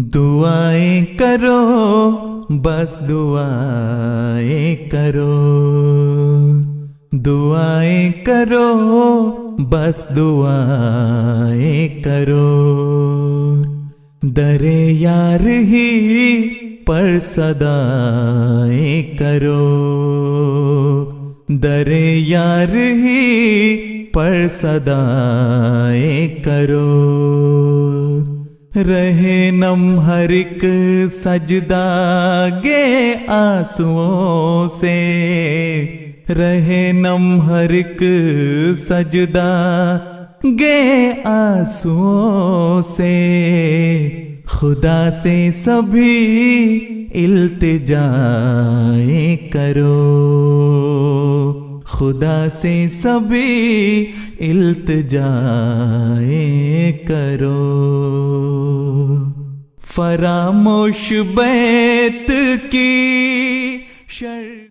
دعائیں کرو بس دعائیں کرو، دعائیں کرو بس دعائیں کرو، در یار ہی پر صدائیں کرو، در یار ہی پر صدائیں کرو، رہے نم ہر ایک سجدہ گے آنسوؤں سے، رہے نم ہر ایک سجدہ گے آنسوؤں سے، خدا سے سبھی التجائیں کرو، خدا سے سبھی التجائیں کرو، فراموش بیت کی